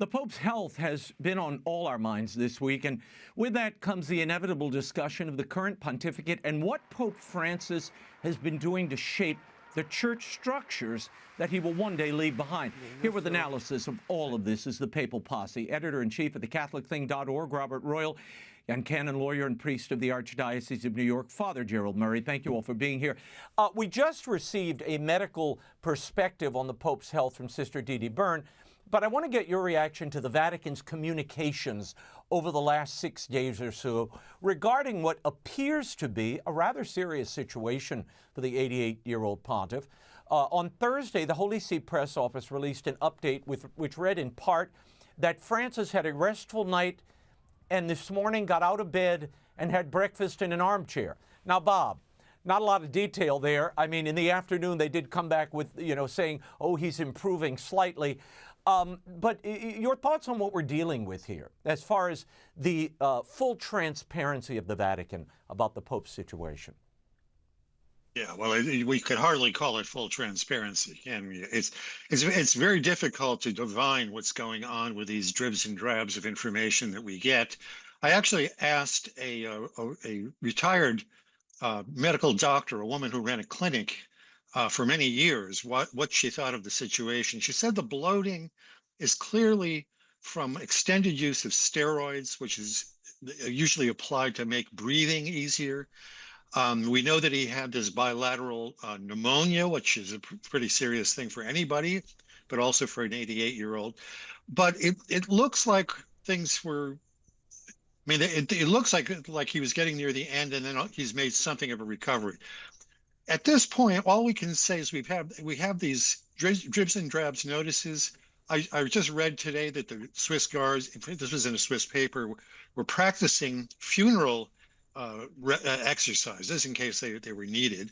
The Pope's health has been on all our minds this week, and with that comes the inevitable discussion of the current pontificate and what Pope Francis has been doing to shape the church structures that he will one day leave behind. Here with analysis of all of this is the Papal Posse, editor-in-chief of thecatholicthing.org, Robert Royal, and canon lawyer and priest of the Archdiocese of New York, Father Gerald Murray. Thank you all for being here. We just received a medical perspective on the Pope's health from Sister Dee Dee Byrne, but I want to get your reaction to the Vatican's communications over the last 6 days or so regarding what appears to be a rather serious situation for the 88-year-old pontiff. On Thursday, the Holy See Press Office released an update which read in part that Francis had a restful night and this morning got out of bed and had breakfast in an armchair. Now, Bob, not a lot of detail there. I mean, in the afternoon, they did come back with, saying, oh, he's improving slightly. But your thoughts on what we're dealing with here as far as the full transparency of the Vatican about the Pope's situation? Yeah, well, we could hardly call it full transparency, can we? It's very difficult to divine what's going on with these dribs and drabs of information that we get. I actually asked a retired medical doctor, a woman who ran a clinic for many years, what she thought of the situation. She said the bloating is clearly from extended use of steroids, which is usually applied to make breathing easier. We know that he had this bilateral pneumonia, which is a pretty serious thing for anybody, but also for an 88-year-old. But it looks like things were, I mean, it looks like he was getting near the end, and then he's made something of a recovery. At this point, all we can say is we have these dribs and drabs notices. I just read today that the Swiss Guards, this was in a Swiss paper, were practicing funeral exercises in case they were needed,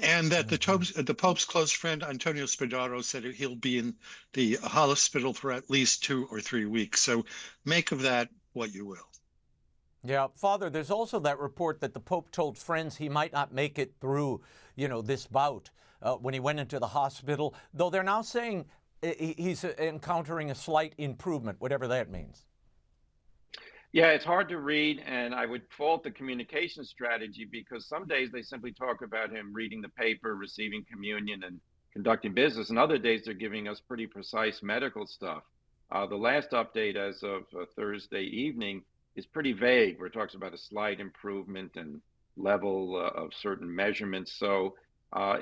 and that the Pope's close friend Antonio Spadaro said he'll be in the hospital for at least 2 or 3 weeks. So make of that what you will. Yeah, Father, there's also that report that the Pope told friends he might not make it through, this bout when he went into the hospital, though they're now saying he's encountering a slight improvement, whatever that means. Yeah, it's hard to read, and I would fault the communication strategy because some days they simply talk about him reading the paper, receiving communion, and conducting business, and other days they're giving us pretty precise medical stuff. The last update as of Thursday evening is pretty vague, where it talks about a slight improvement and level of certain measurements. So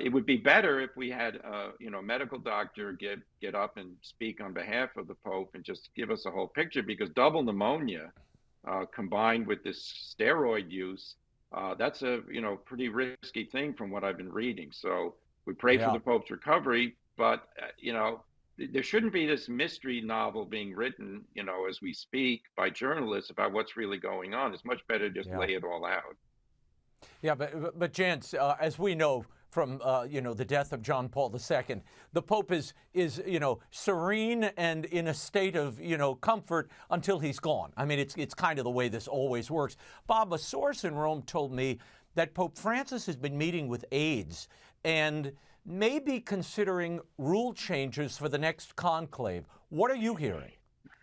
it would be better if we had a medical doctor get up and speak on behalf of the Pope and just give us a whole picture, because double pneumonia combined with this steroid use, that's a pretty risky thing from what I've been reading. So we pray for the Pope's recovery, but there shouldn't be this mystery novel being written, as we speak by journalists about what's really going on. It's much better to just lay it all out. Yeah, but gents, as we know from the death of John Paul II, the Pope is serene and in a state of comfort until he's gone. I mean, it's kind of the way this always works. Bob, a source in Rome told me that Pope Francis has been meeting with aides and may be considering rule changes for the next conclave. What are you hearing?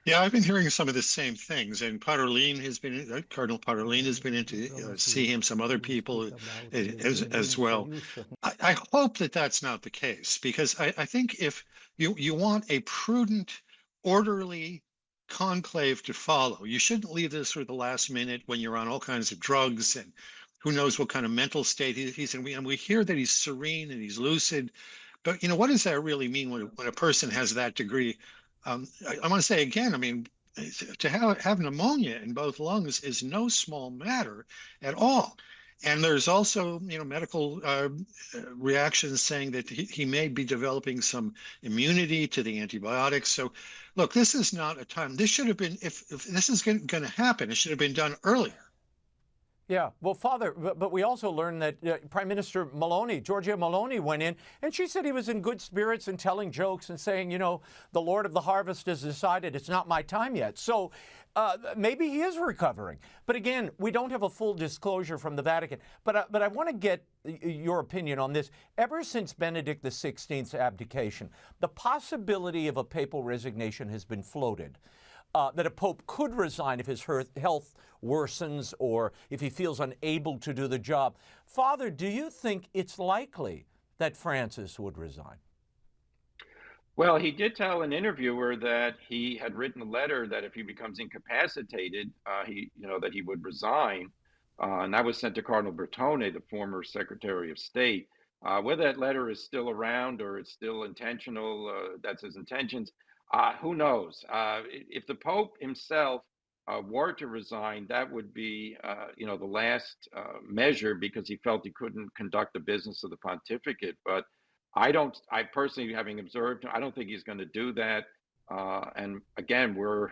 Yeah, I've been hearing some of the same things, and Cardinal Parolin has been in to see him, some other people as well. I hope that that's not the case, because I think if you want a prudent, orderly conclave to follow, you shouldn't leave this for the last minute when you're on all kinds of drugs and who knows what kind of mental state he's in. And we hear that he's serene and he's lucid, but what does that really mean when a person has that degree? I want to say again, I mean, to have pneumonia in both lungs is no small matter at all. And there's also, medical reactions saying that he may be developing some immunity to the antibiotics. So, look, this is not a time. This should have been, if this is going to happen, it should have been done earlier. Yeah, well, Father, but we also learned that Prime Minister Maloney, Giorgia Maloney, went in and she said he was in good spirits and telling jokes and saying, you know, the Lord of the Harvest has decided it's not my time yet. So maybe he is recovering. But again, we don't have a full disclosure from the Vatican. But I want to get your opinion on this. Ever since Benedict XVI's abdication, the possibility of a papal resignation has been floated. That a pope could resign if his health worsens or if he feels unable to do the job. Father, do you think it's likely that Francis would resign? Well, he did tell an interviewer that he had written a letter that if he becomes incapacitated, that he would resign, and that was sent to Cardinal Bertone, the former Secretary of State. Whether that letter is still around or it's still intentional, that's his intentions. Who knows? If the Pope himself were to resign, that would be, the last measure because he felt he couldn't conduct the business of the pontificate. But I personally, having observed, I don't think he's going to do that. And again, we're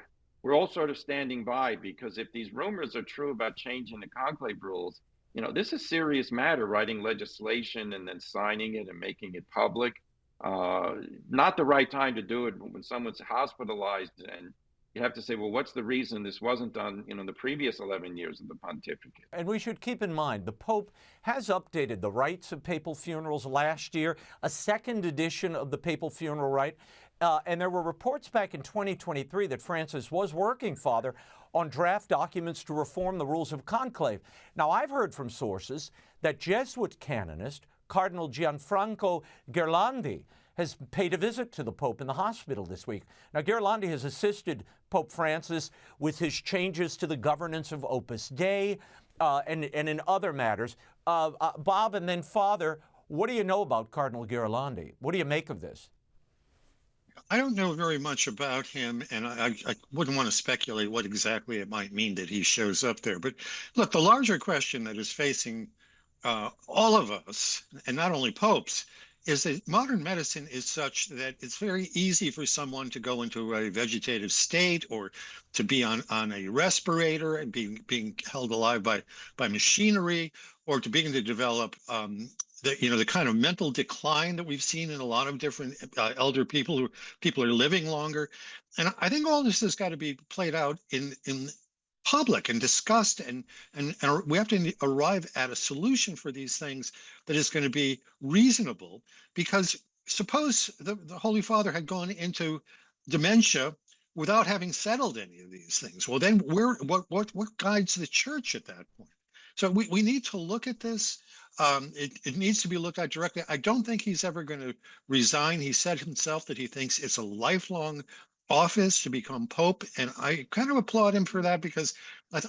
all sort of standing by because if these rumors are true about changing the conclave rules, this is a serious matter, writing legislation and then signing it and making it public. Not the right time to do it when someone's hospitalized, and you have to say, well, what's the reason this wasn't done, the previous 11 years of the pontificate? And we should keep in mind, the Pope has updated the rites of papal funerals last year, a second edition of the papal funeral rite. And there were reports back in 2023 that Francis was working, Father, on draft documents to reform the rules of conclave. Now, I've heard from sources that Jesuit canonist Cardinal Gianfranco Ghirlandi has paid a visit to the Pope in the hospital this week. Now, Ghirlandi has assisted Pope Francis with his changes to the governance of Opus Dei and in other matters. Bob, and then Father, what do you know about Cardinal Ghirlandi? What do you make of this? I don't know very much about him, and I wouldn't want to speculate what exactly it might mean that he shows up there. But look, the larger question that is facing all of us, and not only popes, is that modern medicine is such that it's very easy for someone to go into a vegetative state or to be on a respirator and being held alive by machinery, or to begin to develop the kind of mental decline that we've seen in a lot of different elder people are living longer. And I think all this has got to be played out in public and discussed, and we have to arrive at a solution for these things that is going to be reasonable. Because suppose the Holy Father had gone into dementia without having settled any of these things. Well, then what guides the church at that point? So we need to look at this. It needs to be looked at directly. I don't think he's ever going to resign. He said himself that he thinks it's a lifelong office to become pope, and I kind of applaud him for that, because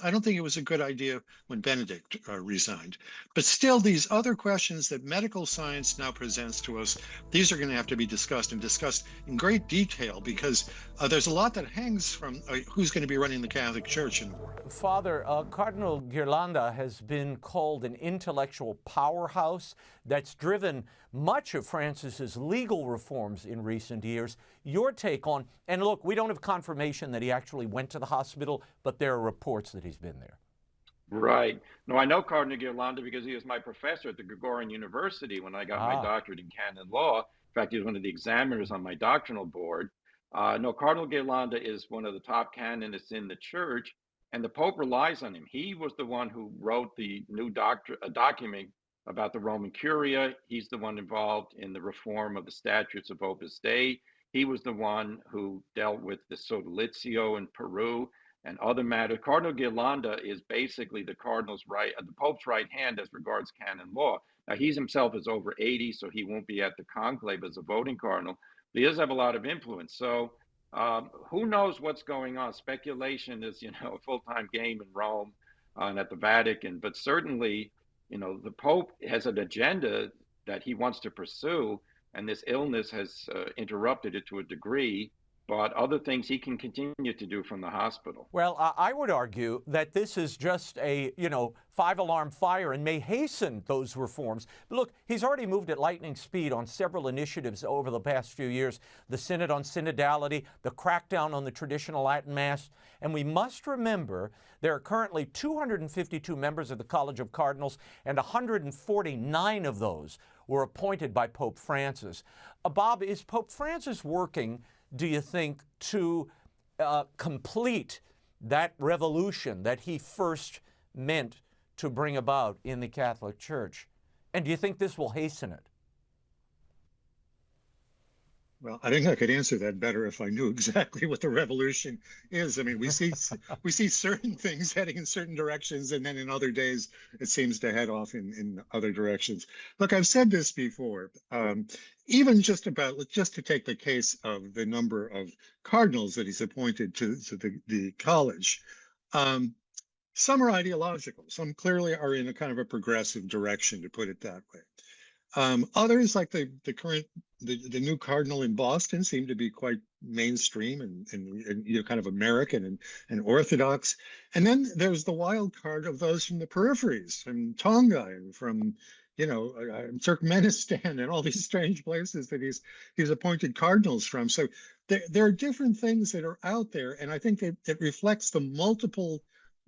I don't think it was a good idea when Benedict resigned. But still, these other questions that medical science now presents to us, these are going to have to be discussed in great detail, because there's a lot that hangs from who's going to be running the Catholic Church in the world. Father, Cardinal Ghirlanda has been called an intellectual powerhouse that's driven much of Francis's legal reforms in recent years. Your take on, and look, we don't have confirmation that he actually went to the hospital, but there are reports that he's been there. Right. No, I know Cardinal Ghirlanda because he was my professor at the Gregorian University when I got my doctorate in canon law. In fact, he was one of the examiners on my doctrinal board. No, Cardinal Ghirlanda is one of the top canonists in the church, and the Pope relies on him. He was the one who wrote the new document about the Roman Curia. He's the one involved in the reform of the statutes of Opus Dei. He was the one who dealt with the sodalizio in Peru and other matters. Cardinal Ghirlanda is basically the Pope's right hand as regards canon law. Now, he himself is over 80, so he won't be at the conclave as a voting cardinal, but he does have a lot of influence. So who knows what's going on? Speculation is, a full-time game in Rome and at the Vatican, but certainly, the Pope has an agenda that he wants to pursue, and this illness has interrupted it to a degree. but other things he can continue to do from the hospital. Well, I would argue that this is just a, five-alarm fire and may hasten those reforms. Look, he's already moved at lightning speed on several initiatives over the past few years. The Synod on Synodality, the crackdown on the traditional Latin Mass. And we must remember there are currently 252 members of the College of Cardinals, and 149 of those were appointed by Pope Francis. Bob, is Pope Francis working, do you think, to complete that revolution that he first meant to bring about in the Catholic Church? And do you think this will hasten it? Well, I think I could answer that better if I knew exactly what the revolution is. I mean, we see certain things heading in certain directions, and then in other days it seems to head off in other directions. Look, I've said this before. Even just to take the case of the number of cardinals that he's appointed to the college. Some are ideological. Some clearly are in a kind of a progressive direction, to put it that way. Others, like the new cardinal in Boston, seem to be quite mainstream and kind of American and orthodox. And then there's the wild card of those from the peripheries, from Tonga and from Turkmenistan and all these strange places that he's appointed cardinals from. So there are different things that are out there, and I think that it reflects the multiple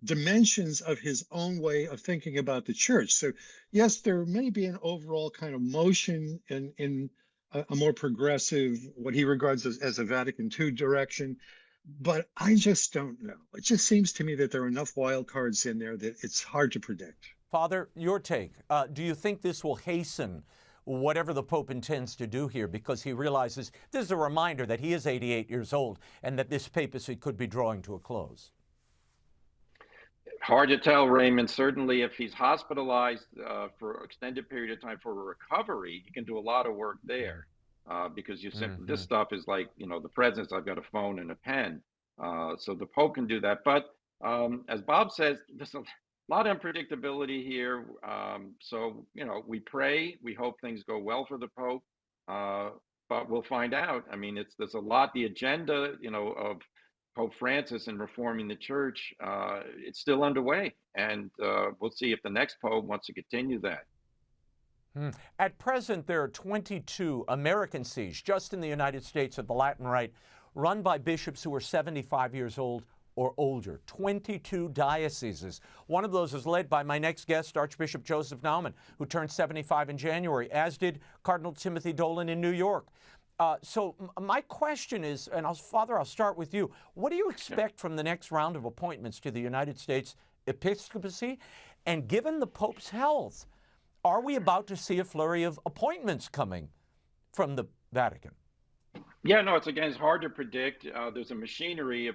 dimensions of his own way of thinking about the church. So yes, there may be an overall kind of motion in a more progressive, what he regards as a Vatican II direction, but I just don't know. It just seems to me that there are enough wild cards in there that it's hard to predict. Father, your take. Do you think this will hasten whatever the Pope intends to do here, because he realizes this is a reminder that he is 88 years old and that this papacy could be drawing to a close? Hard to tell, Raymond. Certainly, if he's hospitalized for an extended period of time for a recovery, he can do a lot of work there because you simply, this stuff is like, the president's, I've got a phone and a pen. So the Pope can do that. But as Bob says, there's a lot of unpredictability here. So, we pray, we hope things go well for the Pope, but we'll find out. I mean, there's a lot, the agenda, of Pope Francis in reforming the church, it's still underway, and we'll see if the next Pope wants to continue that. At present, there are 22 American sees just in the United States of the Latin Rite, run by bishops who are 75 years old or older. 22 dioceses. One of those is led by my next guest, Archbishop Joseph Naumann, who turned 75 in January, as did Cardinal Timothy Dolan in New York. So my question is, and Father, I'll start with you. What do you expect from the next round of appointments to the United States episcopacy? And given the Pope's health, are we about to see a flurry of appointments coming from the Vatican? Yeah, no, it's hard to predict. There's a machinery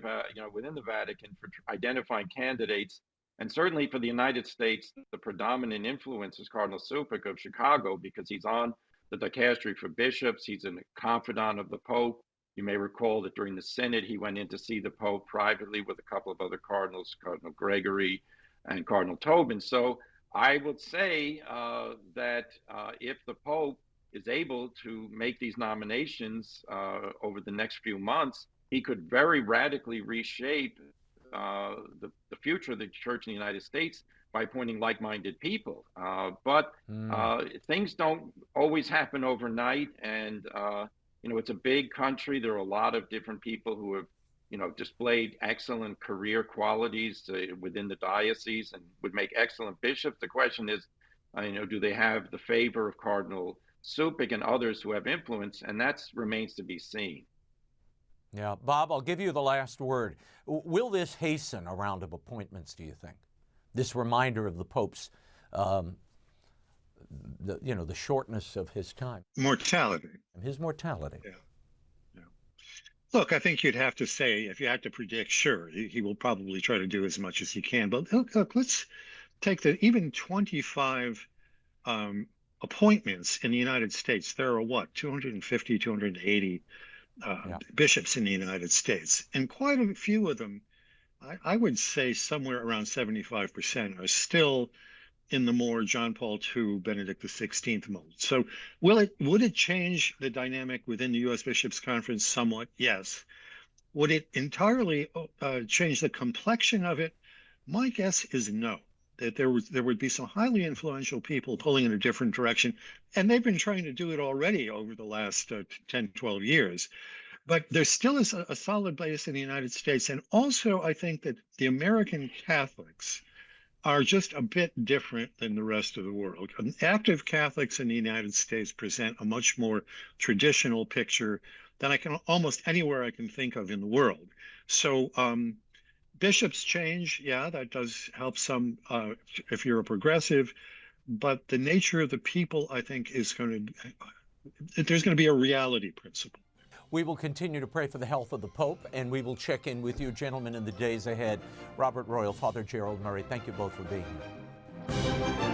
within the Vatican for identifying candidates. And certainly for the United States, the predominant influence is Cardinal Supek of Chicago, because he's on the dicastery for bishops. He's a confidant of the Pope. You may recall that during the Synod, he went in to see the Pope privately with a couple of other cardinals, Cardinal Gregory and Cardinal Tobin. So I would say that if the Pope is able to make these nominations over the next few months, he could very radically reshape the future of the Church in the United States by appointing like-minded people. But things don't always happen overnight. And, it's a big country. There are a lot of different people who have, displayed excellent career qualities within the diocese and would make excellent bishops. The question is, do they have the favor of Cardinal Supek and others who have influence? And that remains to be seen. Yeah. Bob, I'll give you the last word. Will this hasten a round of appointments, do you think? This reminder of the Pope's, the shortness of his time. Mortality. His mortality. Yeah. Look, I think you'd have to say, if you had to predict, sure, he will probably try to do as much as he can. But look, let's take even 25 appointments in the United States. There are 250, 280 bishops in the United States. And quite a few of them, I would say somewhere around 75% are still in the more John Paul II, Benedict XVI mode. So would it change the dynamic within the U.S. Bishops' Conference somewhat? Yes. Would it entirely change the complexion of it? My guess is no. That there would be some highly influential people pulling in a different direction, and they've been trying to do it already over the last 10, 12 years. But there still is a solid base in the United States. And also, I think that the American Catholics are just a bit different than the rest of the world. Active Catholics in the United States present a much more traditional picture than I can almost anywhere I can think of in the world. So bishops change, yeah, that does help some if you're a progressive, but the nature of the people, I think, is there's going to be a reality principle. We will continue to pray for the health of the Pope, and we will check in with you, gentlemen, in the days ahead. Robert Royal, Father Gerald Murray, thank you both for being here.